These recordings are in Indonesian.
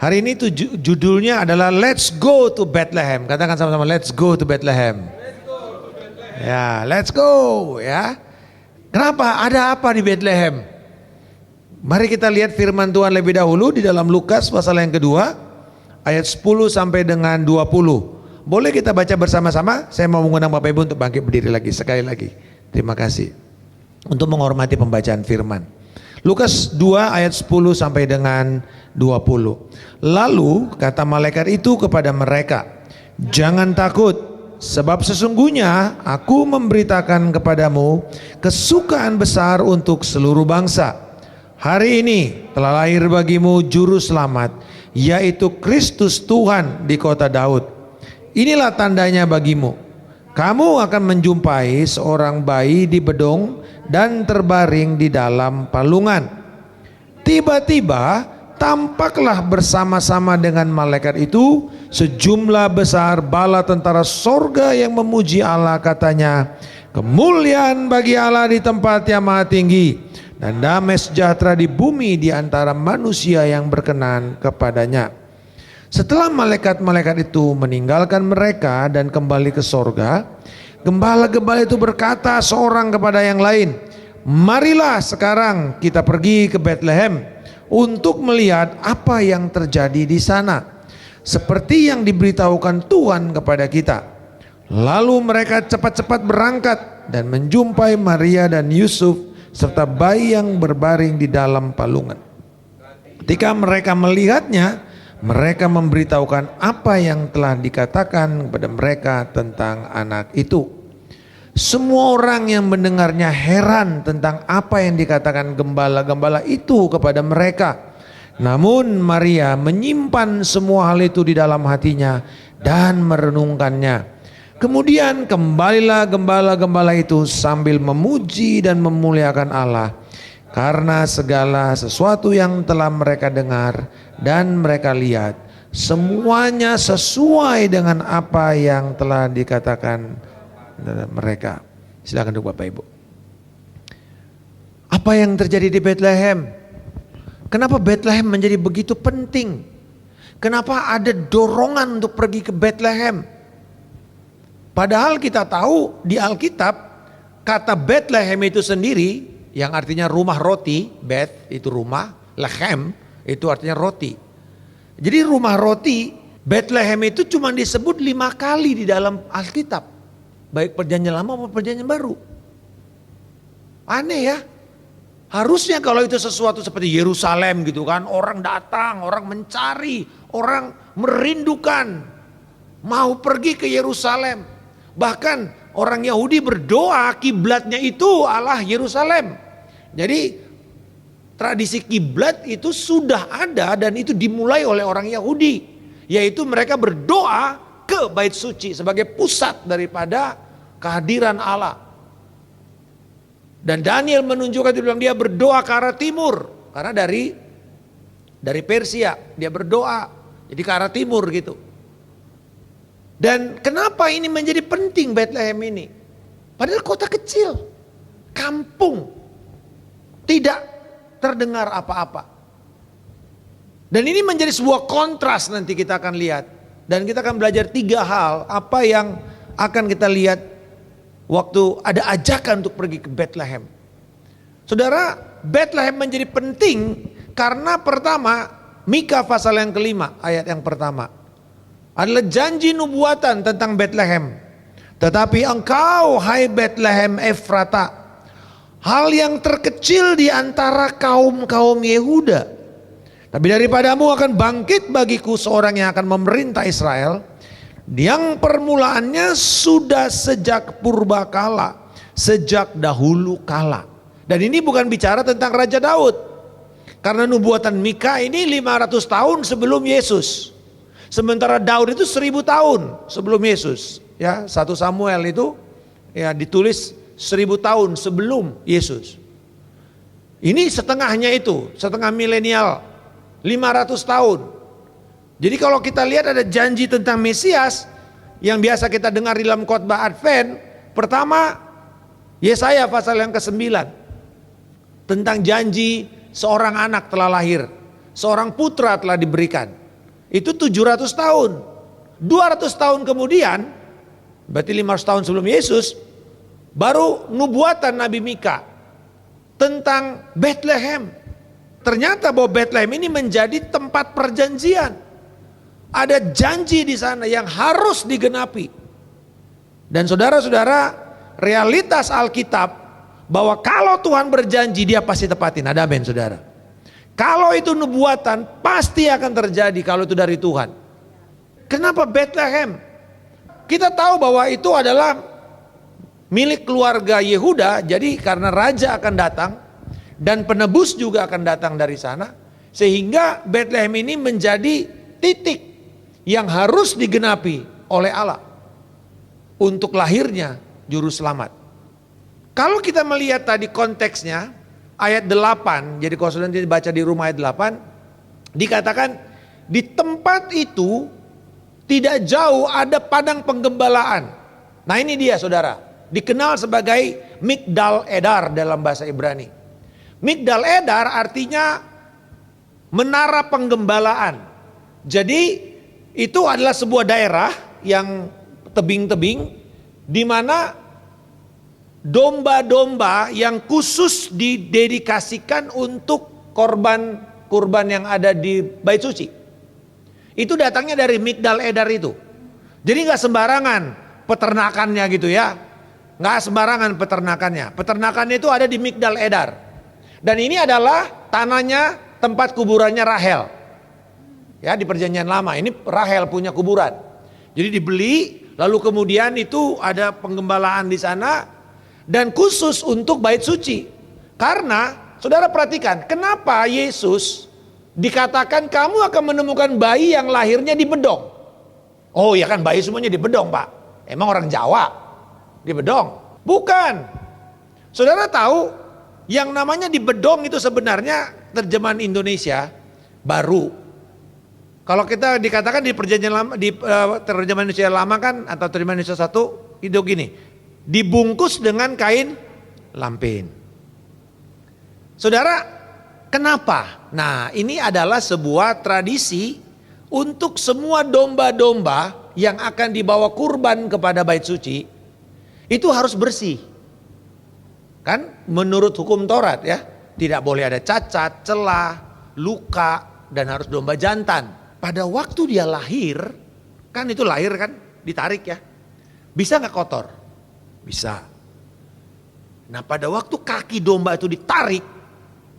Hari ini judulnya adalah Let's Go to Bethlehem. Katakan sama-sama, Let's Go to Bethlehem. Ya, let's go ya. Kenapa? Ada apa di Bethlehem? Mari kita lihat firman Tuhan lebih dahulu di dalam Lukas pasal yang kedua ayat 10 sampai dengan 20. Boleh kita baca bersama-sama? Saya mau mengundang Bapak Ibu untuk bangkit berdiri lagi sekali lagi. Terima kasih untuk menghormati pembacaan firman. Lukas 2 ayat 10 sampai dengan 20. Lalu kata malaikat itu kepada mereka, jangan takut, sebab sesungguhnya aku memberitakan kepadamu kesukaan besar untuk seluruh bangsa. Hari ini telah lahir bagimu juru selamat, yaitu Kristus Tuhan di kota Daud. Inilah tandanya bagimu, kamu akan menjumpai seorang bayi di bedong dan terbaring di dalam palungan. Tiba-tiba tampaklah bersama-sama dengan malaikat itu sejumlah besar bala tentara sorga yang memuji Allah, katanya, kemuliaan bagi Allah di tempat yang maha tinggi, dan damai sejahtera di bumi di antara manusia yang berkenan kepadanya. Setelah malaikat-malaikat itu meninggalkan mereka dan kembali ke sorga, gembala-gembala itu berkata seorang kepada yang lain, marilah sekarang kita pergi ke Bethlehem untuk melihat apa yang terjadi di sana, seperti yang diberitahukan Tuhan kepada kita. Lalu mereka cepat-cepat berangkat dan menjumpai Maria dan Yusuf serta bayi yang berbaring di dalam palungan. Ketika mereka melihatnya, mereka memberitahukan apa yang telah dikatakan kepada mereka tentang anak itu. Semua orang yang mendengarnya heran tentang apa yang dikatakan gembala-gembala itu kepada mereka. Namun Maria menyimpan semua hal itu di dalam hatinya dan merenungkannya. Kemudian kembalilah gembala-gembala itu sambil memuji dan memuliakan Allah karena segala sesuatu yang telah mereka dengar dan mereka lihat, semuanya sesuai dengan apa yang telah dikatakan mereka. Silakan duduk Bapak Ibu. Apa yang terjadi di Bethlehem? Kenapa Bethlehem menjadi begitu penting? Kenapa ada dorongan untuk pergi ke Bethlehem? Padahal kita tahu di Alkitab kata Bethlehem itu sendiri yang artinya rumah roti, Beth itu rumah, Lehem itu artinya roti. Jadi rumah roti Bethlehem itu cuma disebut 5 kali di dalam Alkitab, baik perjanjian lama maupun perjanjian baru. Aneh ya. Harusnya kalau itu sesuatu seperti Yerusalem gitu kan, orang datang, orang mencari, orang merindukan, mau pergi ke Yerusalem. Bahkan orang Yahudi berdoa kiblatnya itu Allah Yerusalem. Jadi tradisi kiblat itu sudah ada dan itu dimulai oleh orang Yahudi, yaitu mereka berdoa ke bait suci sebagai pusat daripada kehadiran Allah. Dan Daniel menunjukkan, dia bilang dia berdoa ke arah timur karena dari Persia dia berdoa jadi ke arah timur gitu. Dan kenapa ini menjadi penting Bethlehem ini? Padahal kota kecil, kampung, tidak terdengar apa-apa. Dan ini menjadi sebuah kontras, nanti kita akan lihat. Dan kita akan belajar 3 hal apa yang akan kita lihat waktu ada ajakan untuk pergi ke Bethlehem. Saudara, Bethlehem menjadi penting karena pertama, Mika pasal yang kelima ayat yang pertama adalah janji nubuatan tentang Bethlehem. Tetapi engkau, hai Bethlehem Efrata, hal yang terkecil di antara kaum-kaum Yehuda, tapi daripadamu akan bangkit bagiku seorang yang akan memerintah Israel, yang permulaannya sudah sejak purbakala, sejak dahulu kala. Dan ini bukan bicara tentang Raja Daud, karena nubuatan Mika ini 500 tahun sebelum Yesus. Sementara Daud itu 1000 tahun sebelum Yesus. Ya, 1 Samuel itu ya ditulis 1000 tahun sebelum Yesus. Ini setengahnya itu, setengah milenial, 500 tahun. Jadi kalau kita lihat ada janji tentang Mesias yang biasa kita dengar di dalam khotbah Advent. Pertama, Yesaya pasal yang ke-9 tentang janji seorang anak telah lahir, seorang putra telah diberikan. Itu 700 tahun. 200 tahun kemudian, berarti 500 tahun sebelum Yesus, baru nubuatan Nabi Mika tentang Bethlehem. Ternyata bahwa Bethlehem ini menjadi tempat perjanjian. Ada janji di sana yang harus digenapi. Dan saudara-saudara, realitas Alkitab bahwa kalau Tuhan berjanji dia pasti tepatin. Ada amin saudara. Kalau itu nubuatan pasti akan terjadi kalau itu dari Tuhan. Kenapa Bethlehem? Kita tahu bahwa itu adalah milik keluarga Yehuda. Jadi karena raja akan datang dan penebus juga akan datang dari sana, sehingga Bethlehem ini menjadi titik yang harus digenapi oleh Allah untuk lahirnya juru selamat. Kalau kita melihat tadi konteksnya ayat 8, jadi kalau saudara baca di rumah ayat 8, dikatakan di tempat itu tidak jauh ada padang penggembalaan. Nah ini dia saudara, dikenal sebagai Migdal Edar dalam bahasa Ibrani. Migdal Edar artinya menara penggembalaan. Jadi itu adalah sebuah daerah yang tebing-tebing di mana domba-domba yang khusus didedikasikan untuk kurban yang ada di Bait Suci. Itu datangnya dari Migdal Edar itu. Jadi nggak sembarangan peternakannya gitu ya. Nggak sembarangan peternakannya. Peternakannya itu ada di Migdal Edar. Dan ini adalah tanahnya tempat kuburannya Rahel. Ya, di perjanjian lama ini Rahel punya kuburan. Jadi dibeli, lalu kemudian itu ada penggembalaan di sana dan khusus untuk bait suci. Karena saudara perhatikan, kenapa Yesus dikatakan kamu akan menemukan bayi yang lahirnya di bedong? Oh ya kan, bayi semuanya di bedong, Pak. Emang orang Jawa di bedong? Bukan. Saudara tahu yang namanya di bedong itu sebenarnya terjemahan Indonesia baru. Kalau kita dikatakan di perjanjian lama, di terjemahan Indonesia lama kan, atau terjemahan Indonesia 1 itu gini, dibungkus dengan kain lampin. Saudara, kenapa? Nah, ini adalah sebuah tradisi untuk semua domba-domba yang akan dibawa kurban kepada bait suci itu harus bersih. Kan menurut hukum Taurat ya, tidak boleh ada cacat, celah, luka, dan harus domba jantan. Pada waktu dia lahir, kan itu lahir kan, ditarik ya. Bisa gak kotor? Bisa. Nah pada waktu kaki domba itu ditarik,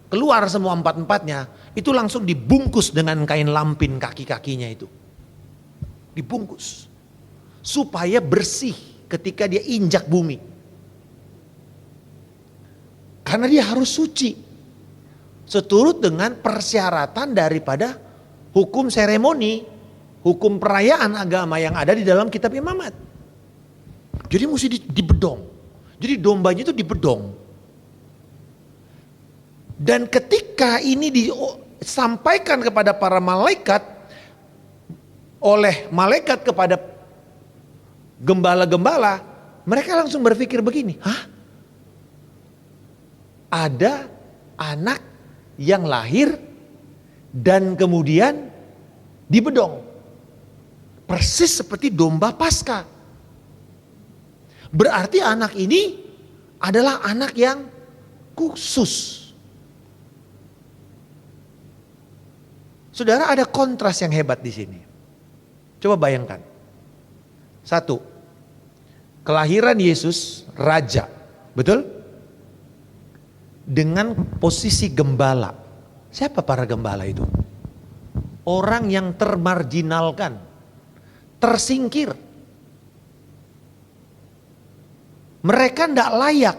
keluar semua empat-empatnya, itu langsung dibungkus dengan kain lampin kaki-kakinya itu. Dibungkus. Supaya bersih ketika dia injak bumi. Karena dia harus suci. Seturut dengan persyaratan daripada hukum seremoni, hukum perayaan agama yang ada di dalam kitab Imamat. Jadi mesti dibedong. Jadi dombanya itu dibedong. Dan ketika ini disampaikan kepada para malaikat, oleh malaikat kepada gembala-gembala, mereka langsung berpikir begini, hah? Ada anak yang lahir dan kemudian dibedong. Persis seperti domba Paskah. Berarti anak ini adalah anak yang khusus. Saudara, ada kontras yang hebat di sini. Coba bayangkan. Satu, kelahiran Yesus raja, betul? Dengan posisi gembala. Siapa para gembala itu? Orang yang termarginalkan, tersingkir. Mereka tidak layak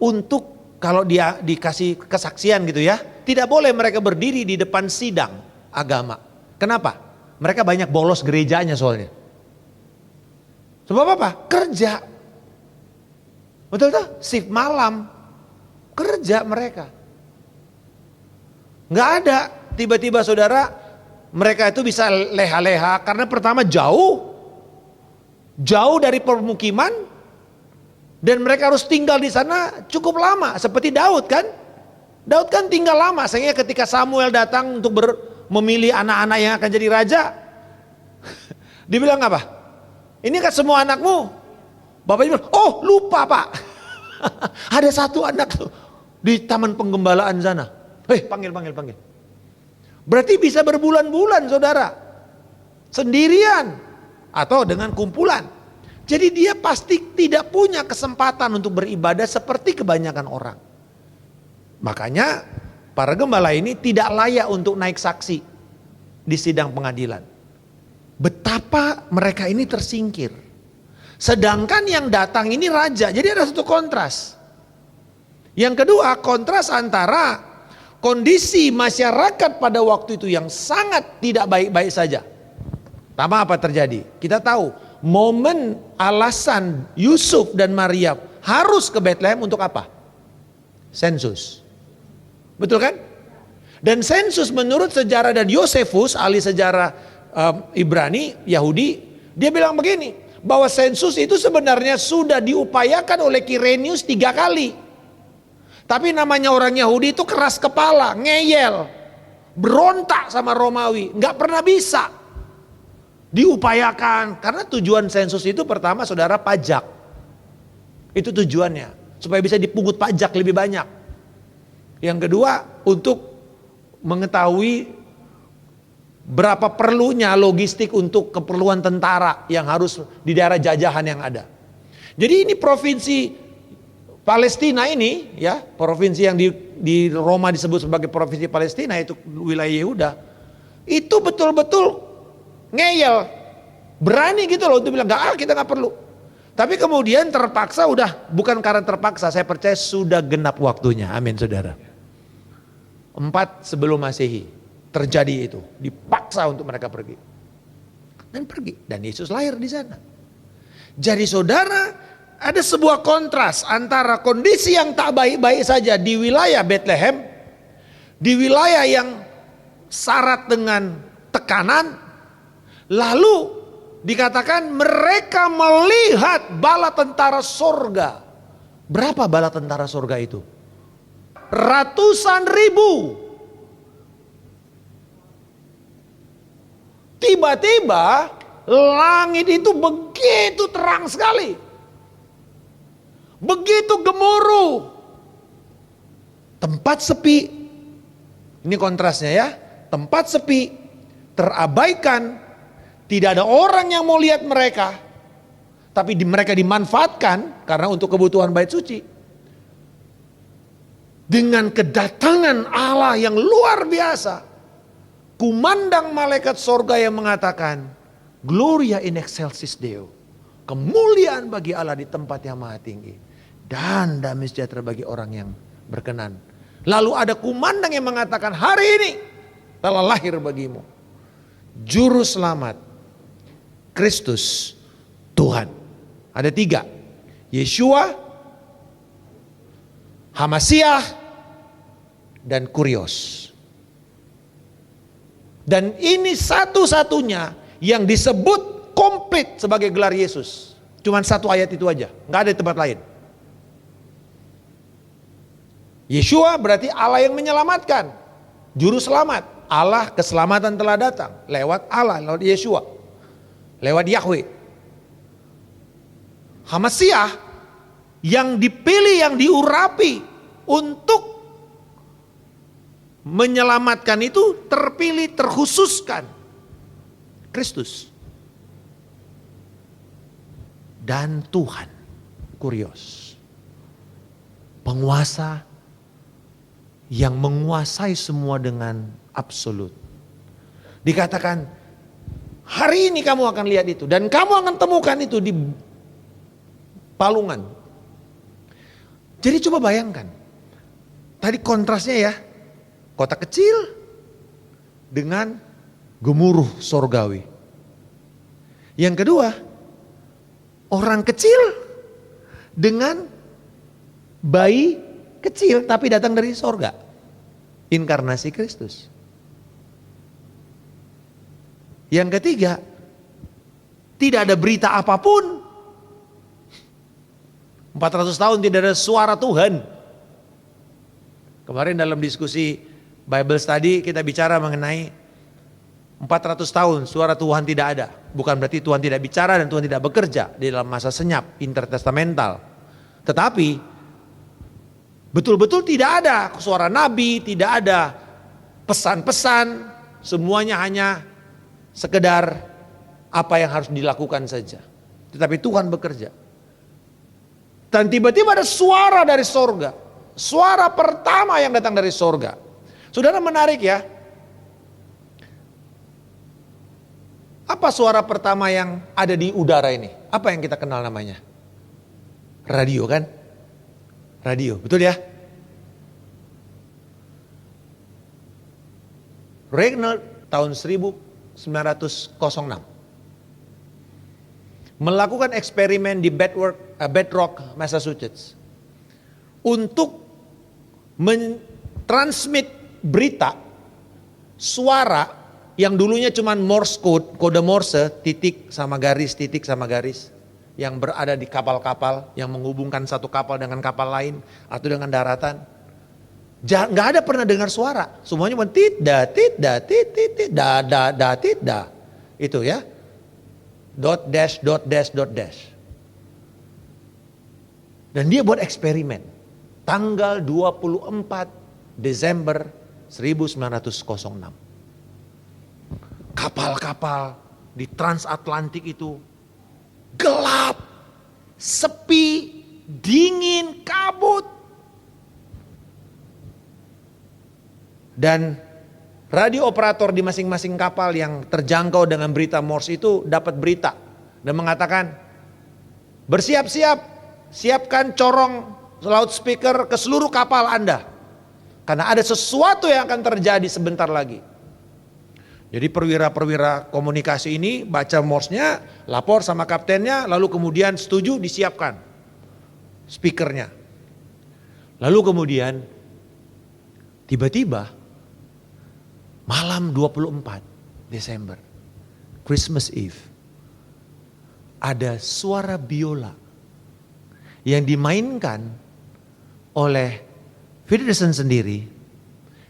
untuk, kalau dia dikasih kesaksian gitu ya, tidak boleh mereka berdiri di depan sidang agama. Kenapa? Mereka banyak bolos gerejanya soalnya. Sebab apa? Kerja. Betul tuh? Shift malam. Kerja mereka. Nggak ada tiba-tiba saudara mereka itu bisa leha-leha karena pertama jauh dari permukiman dan mereka harus tinggal di sana cukup lama seperti Daud kan. Daud kan tinggal lama sehingga ketika Samuel datang untuk memilih anak-anak yang akan jadi raja, Dibilang apa? Ini kan semua anakmu. Bapaknya bilang, oh lupa pak. Ada satu anak tuh di taman penggembalaan sana. Panggil. Berarti bisa berbulan-bulan saudara. Sendirian. Atau dengan kumpulan. Jadi dia pasti tidak punya kesempatan untuk beribadah seperti kebanyakan orang. Makanya para gembala ini tidak layak untuk naik saksi di sidang pengadilan. Betapa mereka ini tersingkir. Sedangkan yang datang ini raja. Jadi ada satu kontras. Yang kedua, kontras antara kondisi masyarakat pada waktu itu yang sangat tidak baik-baik saja. Pertama apa terjadi? Kita tahu momen alasan Yusuf dan Maria harus ke Bethlehem untuk apa? Sensus. Betul kan? Dan sensus menurut sejarah dan Yosefus, ahli sejarah Ibrani, Yahudi, dia bilang begini, bahwa sensus itu sebenarnya sudah diupayakan oleh Kirenius 3 kali. Tapi namanya orang Yahudi itu keras kepala, ngeyel, berontak sama Romawi, nggak pernah bisa. Diupayakan, karena tujuan sensus itu pertama saudara pajak. Itu tujuannya, supaya bisa dipungut pajak lebih banyak. Yang kedua untuk mengetahui berapa perlunya logistik untuk keperluan tentara yang harus di daerah jajahan yang ada. Jadi ini provinsi Palestina ini, ya, provinsi yang di Roma disebut sebagai provinsi Palestina, itu wilayah Yehuda. Itu betul-betul ngeyel, berani gitu loh untuk bilang kita nggak perlu. Tapi kemudian terpaksa, bukan karena terpaksa, saya percaya sudah genap waktunya. Amin saudara. 4 sebelum Masehi terjadi itu, dipaksa untuk mereka pergi. Dan Yesus lahir di sana. Jadi saudara, ada sebuah kontras antara kondisi yang tak baik-baik saja di wilayah Bethlehem, di wilayah yang syarat dengan tekanan, lalu dikatakan mereka melihat bala tentara sorga. Berapa bala tentara sorga itu? Ratusan ribu. Tiba-tiba langit itu begitu terang sekali, begitu gemuruh, tempat sepi. Ini kontrasnya ya, tempat sepi, terabaikan, tidak ada orang yang mau lihat mereka, tapi mereka dimanfaatkan karena untuk kebutuhan bait suci. Dengan kedatangan Allah yang luar biasa, kumandang malaikat sorga yang mengatakan, Gloria in excelsis Deo, kemuliaan bagi Allah di tempat yang maha tinggi, dan damai sejahtera bagi orang yang berkenan. Lalu ada kumandang yang mengatakan, hari ini telah lahir bagimu Juru Selamat, Kristus Tuhan. Ada 3, Yeshua, Hamasiah, dan Kurios. Dan ini satu-satunya yang disebut komplit sebagai gelar Yesus. Cuman 1 ayat itu aja, nggak ada di tempat lain. Yeshua berarti Allah yang menyelamatkan, Juru Selamat. Allah keselamatan telah datang lewat Allah, lewat Yeshua, lewat Yahweh. Hamasiah yang dipilih, yang diurapi untuk menyelamatkan itu, terpilih, terkhususkan, Kristus. Dan Tuhan, Kurios, penguasa yang menguasai semua dengan absolut. Dikatakan, hari ini kamu akan lihat itu, dan kamu akan temukan itu di palungan. Jadi coba bayangkan, tadi kontrasnya ya, kota kecil dengan gemuruh sorgawi. Yang kedua, orang kecil dengan bayi kecil tapi datang dari sorga, inkarnasi Kristus. Yang ketiga, tidak ada berita apapun. 400 tahun tidak ada suara Tuhan. Kemarin dalam diskusi Bible Study kita bicara mengenai 400 tahun suara Tuhan tidak ada. bukan berarti Tuhan tidak bicara dan Tuhan tidak bekerja di dalam masa senyap intertestamental. Tetapi betul-betul tidak ada suara nabi, tidak ada pesan-pesan, semuanya hanya sekedar apa yang harus dilakukan saja. Tetapi Tuhan bekerja. Dan tiba-tiba ada suara dari sorga. Suara pertama yang datang dari sorga. Saudara, menarik ya. Apa suara pertama yang ada di udara ini? Apa yang kita kenal namanya? Radio kan? Radio, betul ya? Regnard tahun 1906 melakukan eksperimen di Bedrock, Massachusetts untuk mentransmit berita suara yang dulunya cuma Morse code, kode Morse, titik sama garis yang berada di kapal-kapal yang menghubungkan satu kapal dengan kapal lain atau dengan daratan. Nggak ada pernah dengar suara, semuanya cuma tit da tit da. Itu ya. Dot dash. Dan dia buat eksperimen. Tanggal 24 Desember 1906. Kapal-kapal di transatlantik itu gelap, sepi, dingin, kabut. Dan radio operator di masing-masing kapal yang terjangkau dengan berita Morse itu dapat berita dan mengatakan, bersiap-siap, siapkan corong loudspeaker ke seluruh kapal Anda. Karena ada sesuatu yang akan terjadi sebentar lagi. Jadi perwira-perwira komunikasi ini baca Morse-nya, lapor sama kaptennya, lalu kemudian setuju disiapkan speakernya. Lalu kemudian tiba-tiba malam 24 Desember, Christmas Eve, ada suara biola yang dimainkan oleh Peterson sendiri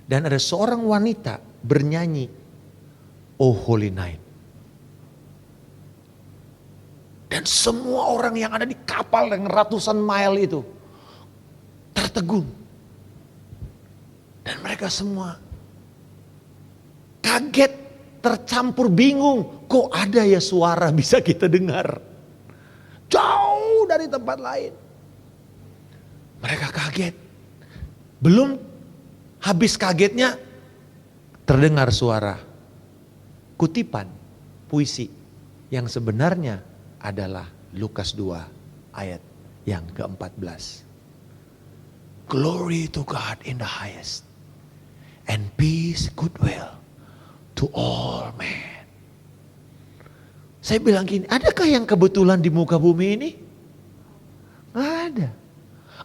dan ada seorang wanita bernyanyi Oh Holy Night. Dan semua orang yang ada di kapal yang ratusan mile itu tertegun. Dan mereka semua kaget, tercampur bingung. Kok ada ya suara bisa kita dengar? Jauh dari tempat lain. Mereka kaget. Belum habis kagetnya terdengar suara kutipan puisi yang sebenarnya adalah Lukas 2 ayat yang ke-14. Glory to God in the highest and peace, goodwill to all men. Saya bilang gini, adakah yang kebetulan di muka bumi ini? Nggak ada.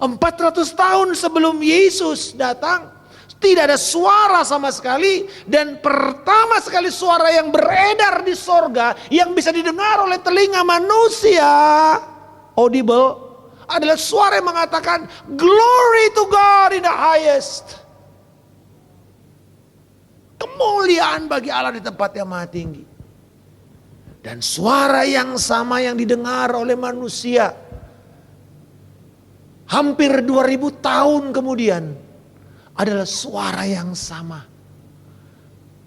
400 tahun sebelum Yesus datang, tidak ada suara sama sekali, dan pertama sekali suara yang beredar di sorga yang bisa didengar oleh telinga manusia, audible, adalah suara yang mengatakan glory to God in the highest. Kemuliaan bagi Allah di tempat yang maha tinggi. Dan suara yang sama yang didengar oleh manusia hampir 2000 tahun kemudian adalah suara yang sama,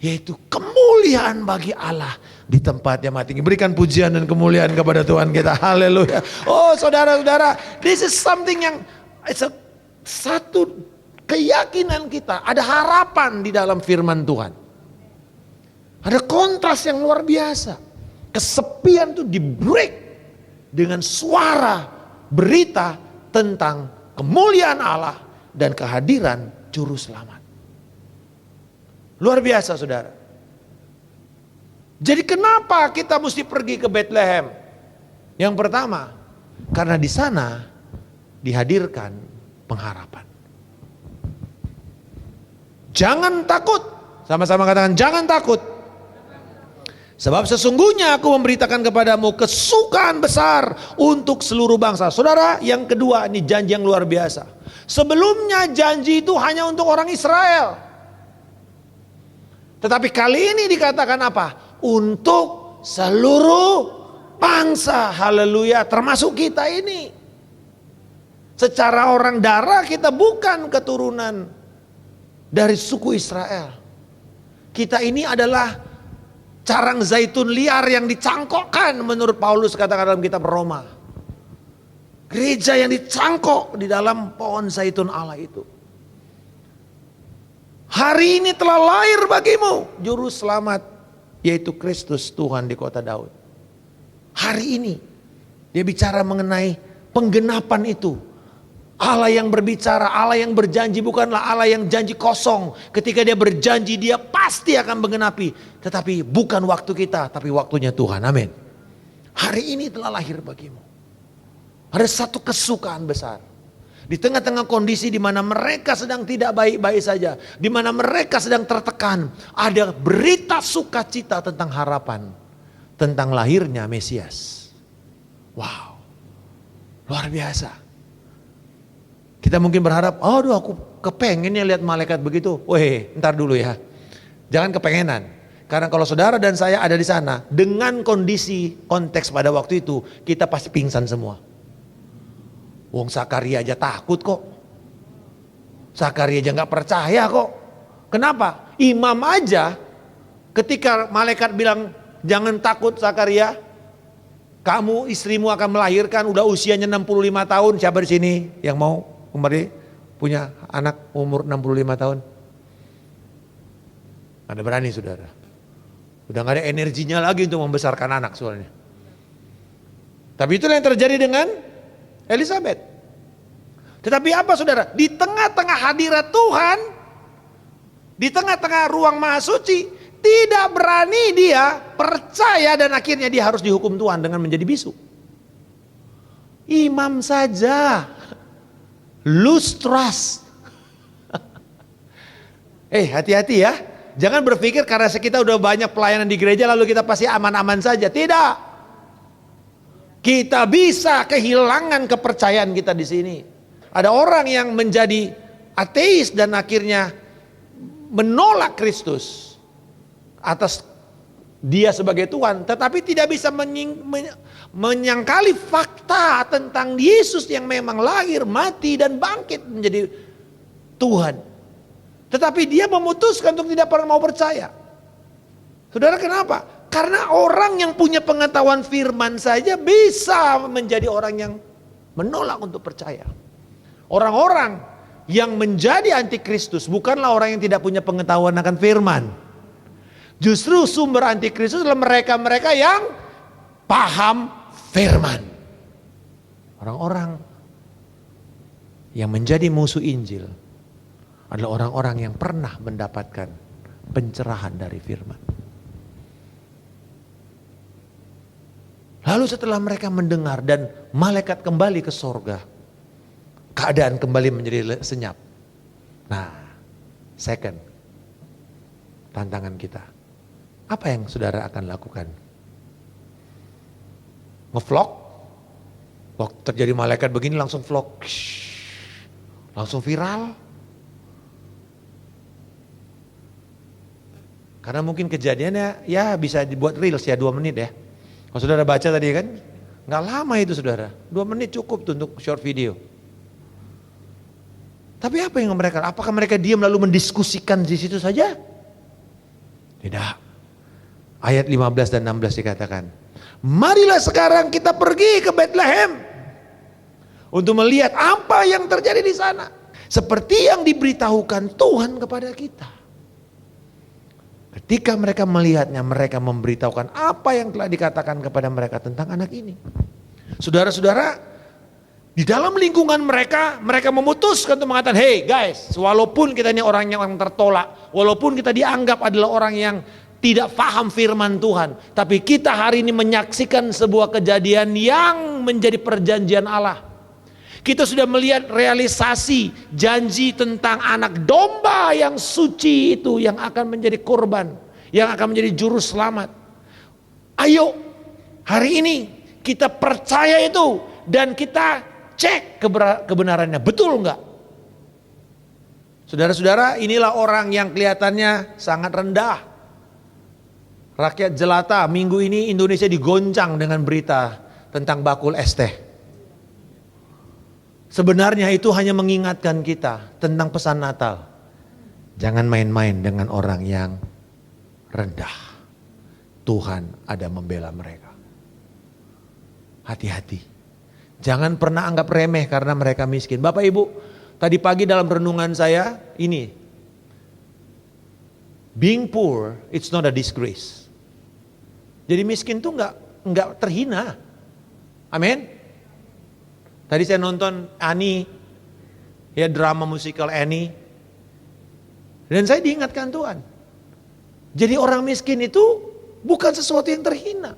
yaitu kemuliaan bagi Allah di tempat yang maha tinggi. Berikan pujian dan kemuliaan kepada Tuhan kita. Haleluya. Oh saudara-saudara, this is something yang satu keyakinan kita. Ada harapan di dalam firman Tuhan. Ada kontras yang luar biasa. Kesepian itu di break dengan suara berita tentang kemuliaan Allah dan kehadiran Juru Selamat. Luar biasa saudara. Jadi kenapa kita mesti pergi ke Bethlehem? Yang pertama, karena di sana dihadirkan pengharapan. Jangan takut. Sama-sama katakan jangan takut. Sebab sesungguhnya aku memberitakan kepadamu kesukaan besar untuk seluruh bangsa. Saudara, yang kedua ini janji yang luar biasa. Sebelumnya janji itu hanya untuk orang Israel. Tetapi kali ini dikatakan apa? Untuk seluruh bangsa. Haleluya, termasuk kita ini. Secara orang darah kita bukan keturunan dari suku Israel. Kita ini adalah carang zaitun liar yang dicangkokkan menurut Paulus katakan dalam kitab Roma. Gereja yang dicangkok di dalam pohon zaitun Allah itu. Hari ini telah lahir bagimu juru selamat, yaitu Kristus Tuhan di kota Daud. Hari ini dia bicara mengenai penggenapan itu. Allah yang berbicara, Allah yang berjanji, bukanlah Allah yang janji kosong. Ketika dia berjanji dia pasti akan menggenapi. Tetapi bukan waktu kita, tapi waktunya Tuhan. Amin. Hari ini telah lahir bagimu. Ada satu kesukaan besar. Di tengah-tengah kondisi di mana mereka sedang tidak baik-baik saja, di mana mereka sedang tertekan, ada berita sukacita tentang harapan, tentang lahirnya Mesias. Wow, luar biasa. Kita mungkin berharap, aduh aku kepengennya lihat malaikat begitu. Weh, ntar dulu ya, jangan kepengenan. Karena kalau saudara dan saya ada di sana, dengan kondisi konteks pada waktu itu, kita pasti pingsan semua. Wong Zakaria aja takut kok. Zakaria aja gak percaya kok. Kenapa? Imam aja ketika malaikat bilang jangan takut Zakaria, kamu istrimu akan melahirkan, udah usianya 65 tahun. Siapa di sini yang mau kembali punya anak umur 65 tahun? Ada berani saudara. Udah gak ada energinya lagi untuk membesarkan anak soalnya. Tapi itulah yang terjadi dengan Elizabeth. Tetapi apa saudara? Di tengah-tengah hadirat Tuhan, di tengah-tengah ruang maha suci, tidak berani dia percaya dan akhirnya dia harus dihukum Tuhan dengan menjadi bisu. Imam saja lose trust. Hati-hati ya. Jangan berpikir karena kita udah banyak pelayanan di gereja lalu kita pasti aman-aman saja. Tidak. Kita bisa kehilangan kepercayaan kita di sini. Ada orang yang menjadi ateis dan akhirnya menolak Kristus atas dia sebagai Tuhan, tetapi tidak bisa menyangkali fakta tentang Yesus yang memang lahir, mati dan bangkit menjadi Tuhan. Tetapi dia memutuskan untuk tidak pernah mau percaya. Saudara, kenapa? Karena orang yang punya pengetahuan firman saja bisa menjadi orang yang menolak untuk percaya. Orang-orang yang menjadi antikristus bukanlah orang yang tidak punya pengetahuan akan firman. Justru sumber antikristus adalah mereka-mereka yang paham firman. Orang-orang yang menjadi musuh Injil adalah orang-orang yang pernah mendapatkan pencerahan dari firman. Lalu setelah mereka mendengar dan malaikat kembali ke sorga, keadaan kembali menjadi senyap. Nah, second, tantangan kita. Apa yang saudara akan lakukan? Nge-vlog? Waktu terjadi malaikat begini langsung vlog. Langsung viral. Karena mungkin kejadiannya ya bisa dibuat reels ya 2 menit ya. Kalau saudara baca tadi kan, gak lama itu saudara, 2 menit cukup tuh untuk short video. Tapi apa yang mereka, apakah mereka diam lalu mendiskusikan di situ saja? Tidak. Ayat 15 dan 16 dikatakan, marilah sekarang kita pergi ke Bethlehem untuk melihat apa yang terjadi di sana. Seperti yang diberitahukan Tuhan kepada kita. Ketika mereka melihatnya, mereka memberitahukan apa yang telah dikatakan kepada mereka tentang anak ini. Saudara-saudara, di dalam lingkungan mereka, mereka memutuskan untuk mengatakan, hey guys, walaupun kita ini orang yang tertolak, walaupun kita dianggap adalah orang yang tidak paham firman Tuhan, tapi kita hari ini menyaksikan sebuah kejadian yang menjadi perjanjian Allah. Kita sudah melihat realisasi janji tentang anak domba yang suci itu yang akan menjadi korban, yang akan menjadi juru selamat. Ayo, hari ini kita percaya itu dan kita cek kebenarannya, betul enggak? Saudara-saudara, inilah orang yang kelihatannya sangat rendah. Rakyat jelata, minggu ini Indonesia digoncang dengan berita tentang bakul es teh. Sebenarnya itu hanya mengingatkan kita tentang pesan Natal. Jangan main-main dengan orang yang rendah. Tuhan ada membela mereka. Hati-hati. Jangan pernah anggap remeh karena mereka miskin. Bapak Ibu, tadi pagi dalam renungan saya ini. Being poor, it's not a disgrace. Jadi miskin tuh nggak terhina. Amin. Tadi saya nonton Annie, ya drama musikal Annie. Dan saya diingatkan Tuhan. Jadi orang miskin itu bukan sesuatu yang terhina.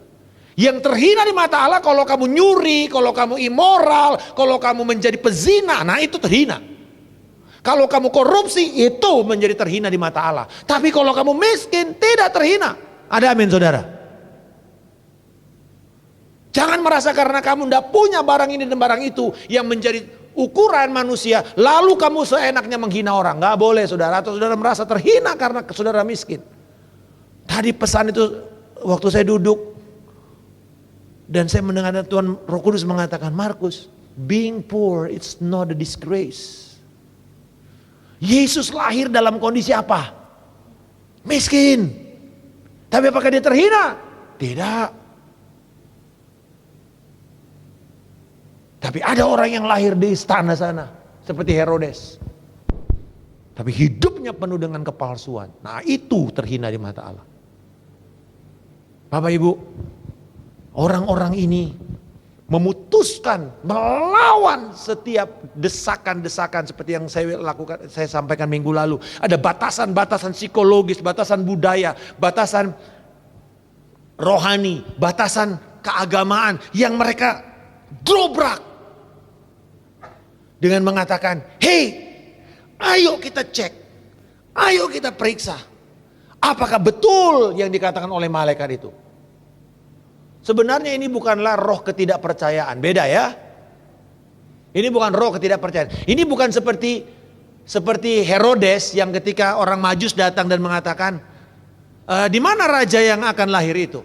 Yang terhina di mata Allah kalau kamu nyuri, kalau kamu immoral, kalau kamu menjadi pezina, nah itu terhina. Kalau kamu korupsi, itu menjadi terhina di mata Allah. Tapi kalau kamu miskin, tidak terhina. Ada amin saudara? Jangan merasa karena kamu tidak punya barang ini dan barang itu yang menjadi ukuran manusia, lalu kamu seenaknya menghina orang. Gak boleh saudara, atau saudara merasa terhina karena saudara miskin. Tadi pesan itu waktu saya duduk dan saya mendengar Tuhan Roh Kudus mengatakan, Markus, being poor it's not a disgrace. Yesus lahir dalam kondisi apa? Miskin. Tapi apakah dia terhina? Tidak. Tapi ada orang yang lahir di istana sana, seperti Herodes. Tapi hidupnya penuh dengan kepalsuan. Nah itu terhina di mata Allah. Bapak Ibu, orang-orang ini memutuskan melawan setiap desakan-desakan seperti yang saya lakukan, saya sampaikan minggu lalu. Ada batasan-batasan psikologis, batasan budaya, batasan rohani, batasan keagamaan yang mereka dobrak dengan mengatakan, hey, ayo kita cek, ayo kita periksa, apakah betul yang dikatakan oleh malaikat itu. Sebenarnya ini bukanlah roh ketidakpercayaan, beda ya. Ini bukan roh ketidakpercayaan. Ini bukan seperti Herodes yang ketika orang Majus datang dan mengatakan, di mana raja yang akan lahir itu?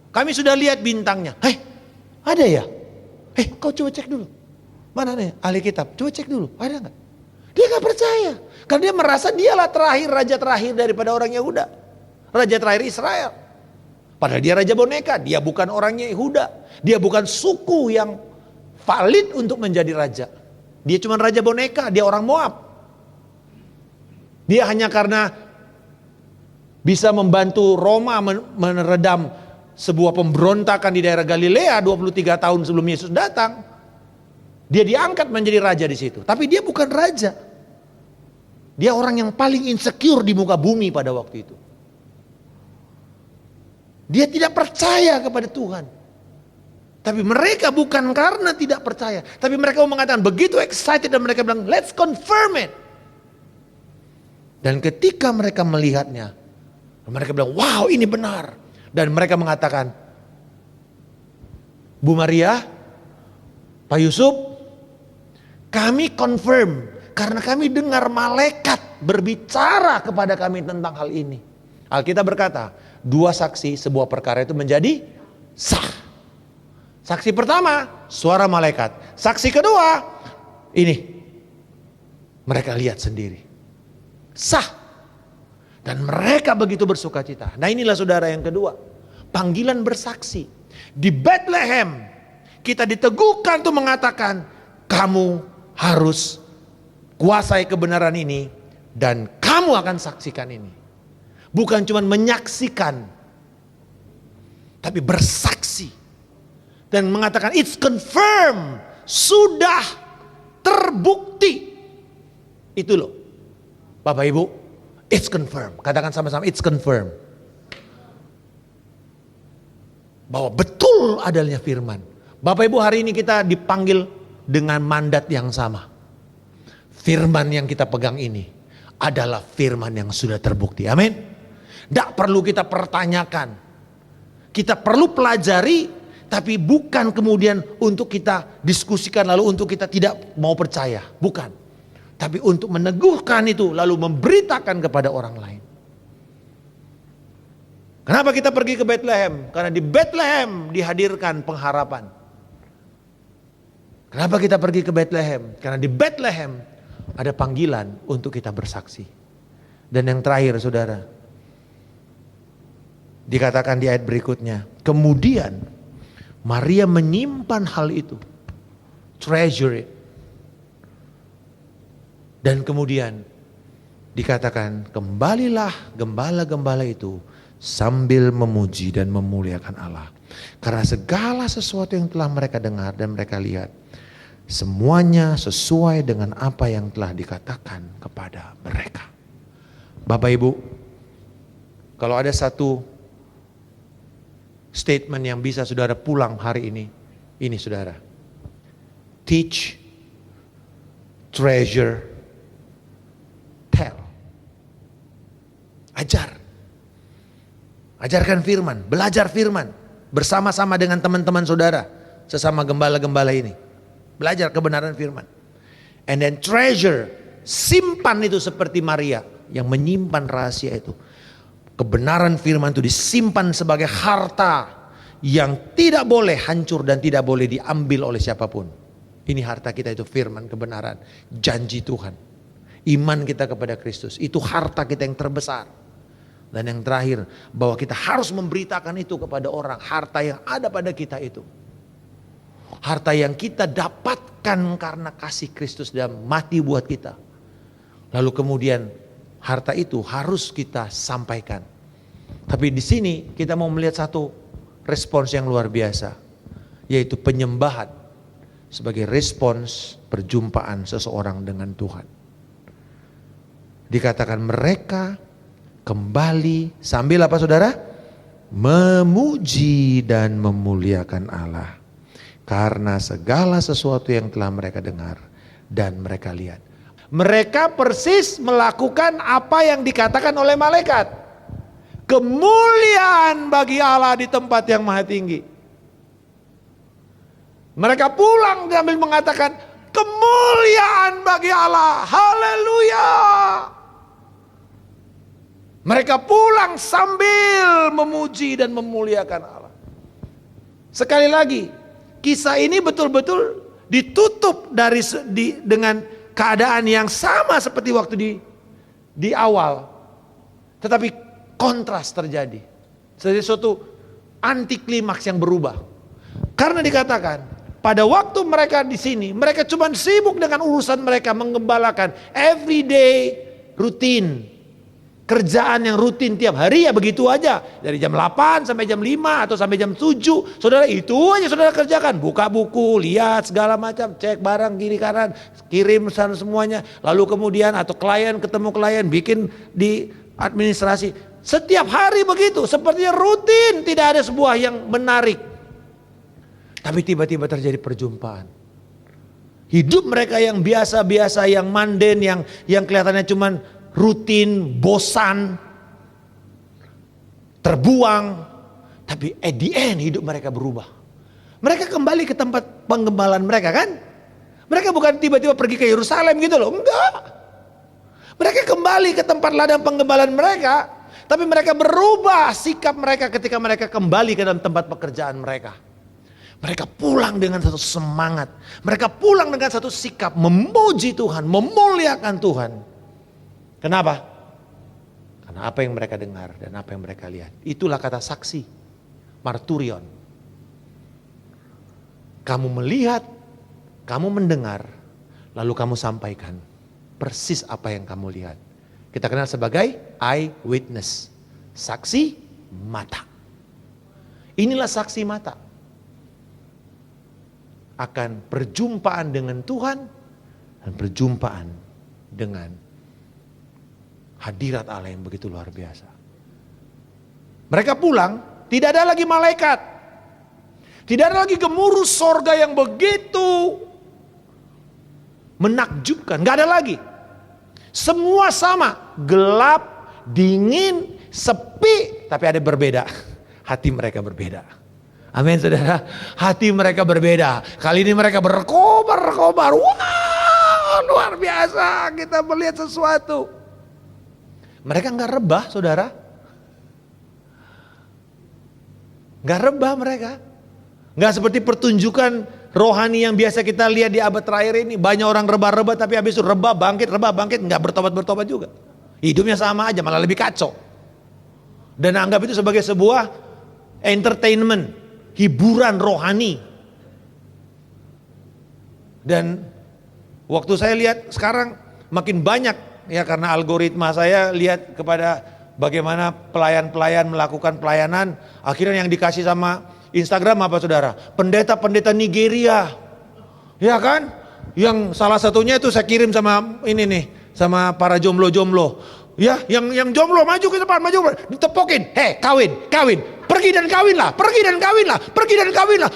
Kami sudah lihat bintangnya. Hei, ada ya? Kau coba cek dulu. Mana nih ahli kitab? Coba cek dulu, ada nggak? Dia nggak percaya, karena dia merasa dialah terakhir, raja terakhir daripada orang Yehuda, raja terakhir Israel. Padahal dia raja boneka, dia bukan orang Yehuda, dia bukan suku yang valid untuk menjadi raja. Dia cuma raja boneka, dia orang Moab. Dia hanya karena bisa membantu Roma meredam sebuah pemberontakan di daerah Galilea 23 tahun sebelum Yesus datang. Dia diangkat menjadi raja di situ. Tapi dia bukan raja. Dia orang yang paling insecure di muka bumi pada waktu itu. Dia tidak percaya kepada Tuhan. Tapi mereka bukan karena tidak percaya. Tapi mereka mau mengatakan begitu excited dan mereka bilang let's confirm it. Dan ketika mereka melihatnya, mereka bilang wow ini benar. Dan mereka mengatakan, Bu Maria, Pak Yusuf, kami confirm karena kami dengar malaikat berbicara kepada kami tentang hal ini. Alkitab berkata, 2 saksi sebuah perkara itu menjadi sah. Saksi pertama, suara malaikat. Saksi kedua, ini. Mereka lihat sendiri. Sah. Dan mereka begitu bersukacita. Nah inilah saudara yang kedua. Panggilan bersaksi. Di Bethlehem, kita diteguhkan untuk mengatakan, kamu harus kuasai kebenaran ini dan kamu akan saksikan ini. Bukan cuma menyaksikan, tapi bersaksi dan mengatakan it's confirmed, sudah terbukti. Itu loh, Bapak Ibu, it's confirmed. Katakan sama-sama, it's confirmed. Bahwa betul adanya firman. Bapak Ibu, hari ini kita dipanggil dengan mandat yang sama. Firman yang kita pegang ini adalah firman yang sudah terbukti. Amin. Tidak perlu kita pertanyakan. Kita perlu pelajari, tapi bukan kemudian untuk kita diskusikan lalu untuk kita tidak mau percaya. Bukan. Tapi untuk meneguhkan itu lalu memberitakan kepada orang lain. Kenapa kita pergi ke Bethlehem? Karena di Bethlehem dihadirkan pengharapan. Kenapa kita pergi ke Bethlehem? Karena di Bethlehem ada panggilan untuk kita bersaksi. Dan yang terakhir saudara, dikatakan di ayat berikutnya, kemudian Maria menyimpan hal itu, treasure it. Dan kemudian dikatakan kembalilah gembala-gembala itu sambil memuji dan memuliakan Allah. Karena segala sesuatu yang telah mereka dengar dan mereka lihat, semuanya sesuai dengan apa yang telah dikatakan kepada mereka. Bapak Ibu, kalau ada satu statement yang bisa saudara pulang hari ini saudara. Teach, treasure, tell. Ajarkan firman, belajar firman. Bersama-sama dengan teman-teman saudara, sesama gembala-gembala ini. Belajar kebenaran firman. And then treasure, simpan itu seperti Maria yang menyimpan rahasia itu. Kebenaran firman itu disimpan sebagai harta yang tidak boleh hancur dan tidak boleh diambil oleh siapapun. Ini harta kita itu firman kebenaran, janji Tuhan. Iman kita kepada Kristus, itu harta kita yang terbesar. Dan yang terakhir, bahwa kita harus memberitakan itu kepada orang, harta yang ada pada kita itu. Harta yang kita dapatkan karena kasih Kristus dan mati buat kita. Lalu kemudian harta itu harus kita sampaikan. Tapi di sini kita mau melihat satu respons yang luar biasa, yaitu penyembahan sebagai respons perjumpaan seseorang dengan Tuhan. Dikatakan mereka kembali sambil apa saudara? Memuji dan memuliakan Allah. Karena segala sesuatu yang telah mereka dengar dan mereka lihat. Mereka persis melakukan apa yang dikatakan oleh malaikat. Kemuliaan bagi Allah di tempat yang maha tinggi. Mereka pulang sambil mengatakan kemuliaan bagi Allah. Haleluya. Mereka pulang sambil memuji dan memuliakan Allah. Sekali lagi, kisah ini betul-betul ditutup dengan keadaan yang sama seperti waktu di awal. Tetapi kontras terjadi. Jadi suatu anti klimaks yang berubah. Karena dikatakan pada waktu mereka di sini, mereka cuma sibuk dengan urusan mereka menggembalakan everyday rutin. Kerjaan yang rutin tiap hari ya begitu aja. Dari jam 8 sampai jam 5 atau sampai jam 7. Saudara itu aja saudara kerjakan. Buka buku, lihat segala macam. Cek barang kiri kanan, kirim sana semuanya. Lalu kemudian atau klien ketemu klien, bikin di administrasi. Setiap hari begitu. Sepertinya rutin, tidak ada sebuah yang menarik. Tapi tiba-tiba terjadi perjumpaan. Hidup mereka yang biasa-biasa, yang manden, yang kelihatannya cuman rutin, bosan, terbuang. Tapi at the end hidup mereka berubah. Mereka kembali ke tempat penggembalaan mereka kan. Mereka bukan tiba-tiba pergi ke Yerusalem gitu loh. Enggak. Mereka kembali ke tempat ladang penggembalaan mereka. Tapi mereka berubah sikap mereka ketika mereka kembali ke dalam tempat pekerjaan mereka. Mereka pulang dengan satu semangat. Mereka pulang dengan satu sikap memuji Tuhan, memuliakan Tuhan. Kenapa? Karena apa yang mereka dengar dan apa yang mereka lihat. Itulah kata saksi, marturion. Kamu melihat, kamu mendengar, lalu kamu sampaikan persis apa yang kamu lihat. Kita kenal sebagai eyewitness, saksi mata. Inilah saksi mata akan perjumpaan dengan Tuhan dan perjumpaan dengan hadirat Allah yang begitu luar biasa. Mereka pulang, tidak ada lagi malaikat. Tidak ada lagi gemuruh sorga yang begitu menakjubkan. Gak ada lagi. Semua sama. Gelap, dingin, sepi. Tapi ada berbeda. Hati mereka berbeda. Amin saudara. Hati mereka berbeda. Kali ini mereka berkobar-kobar. Wah, luar biasa. Kita melihat sesuatu. Mereka enggak rebah saudara. Nggak rebah mereka. Nggak seperti pertunjukan rohani yang biasa kita lihat di abad terakhir ini. Banyak orang rebah-rebah tapi habis itu rebah bangkit, nggak bertobat-bertobat juga. Hidupnya sama aja, malah lebih kacau. Dan anggap itu sebagai sebuah entertainment, hiburan rohani. Dan waktu saya lihat sekarang makin banyak ya, karena algoritma saya lihat kepada bagaimana pelayan-pelayan melakukan pelayanan. Akhirnya yang dikasih sama Instagram apa saudara? Pendeta-pendeta Nigeria. Ya kan? Yang salah satunya itu saya kirim sama ini nih, sama para jomblo-jomblo. Ya, yang jomblo maju ke depan, maju, ditepokin. Hei, kawin. Pergi dan kawinlah.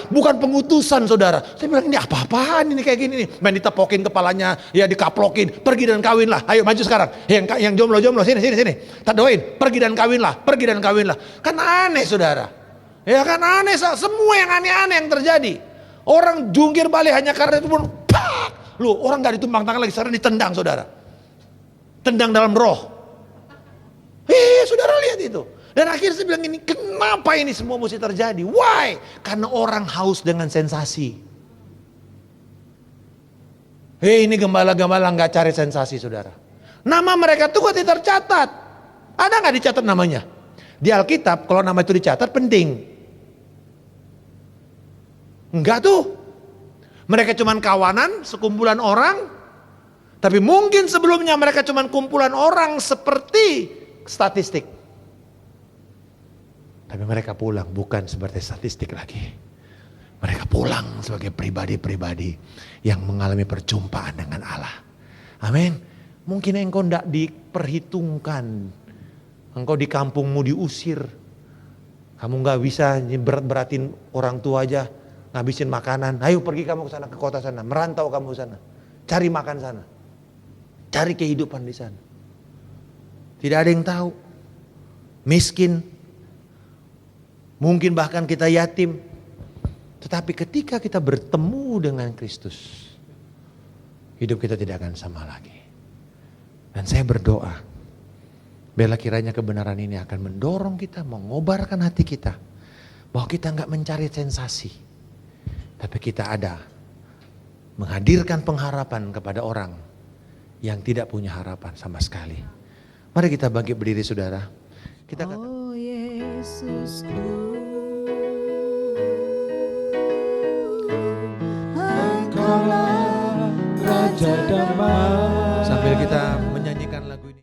Bukan pengutusan saudara. Saya bilang ini apa-apaan ini kayak gini nih. Main ditepokin kepalanya, ya dikaplokin. Pergi dan kawinlah. Ayo maju sekarang. Yang jomblo-jomblo sini. Tak doain. Pergi dan kawinlah. Kan aneh saudara. Ya kan aneh, semua yang aneh-aneh yang terjadi. Orang jungkir balik hanya karena itu pun, pak! Loh, orang gak ditumpang tangan lagi, sekarang ditendang saudara. Tendang dalam roh. Saudara lihat itu. Dan akhirnya saya bilang ini, kenapa ini semua mesti terjadi? Why? Karena orang haus dengan sensasi. Ini gembala-gembala gak cari sensasi saudara. Nama mereka tuh gak tercatat. Ada gak dicatat namanya? Di Alkitab kalau nama itu dicatat penting. Enggak tuh. Mereka cuman kawanan, sekumpulan orang. Tapi mungkin sebelumnya mereka cuman kumpulan orang seperti statistik. Tapi mereka pulang bukan seperti statistik lagi. Mereka pulang sebagai pribadi-pribadi yang mengalami perjumpaan dengan Allah. Amin. Mungkin engkau tidak diperhitungkan. Engkau di kampungmu diusir. Kamu gak bisa berat-beratin orang tua aja. Ngabisin makanan, ayo pergi kamu ke sana, ke kota sana, merantau kamu ke sana, cari makan sana, cari kehidupan di sana. Tidak ada yang tahu, miskin, mungkin bahkan kita yatim. Tetapi ketika kita bertemu dengan Kristus, hidup kita tidak akan sama lagi. Dan saya berdoa, biarlah kiranya kebenaran ini akan mendorong kita, mengobarkan hati kita, bahwa kita nggak mencari sensasi. Tapi kita ada menghadirkan pengharapan kepada orang yang tidak punya harapan sama sekali. Mari kita bangkit berdiri saudara. Kita kata, oh Yesusku, Engkaulah Raja Damai. Sambil kita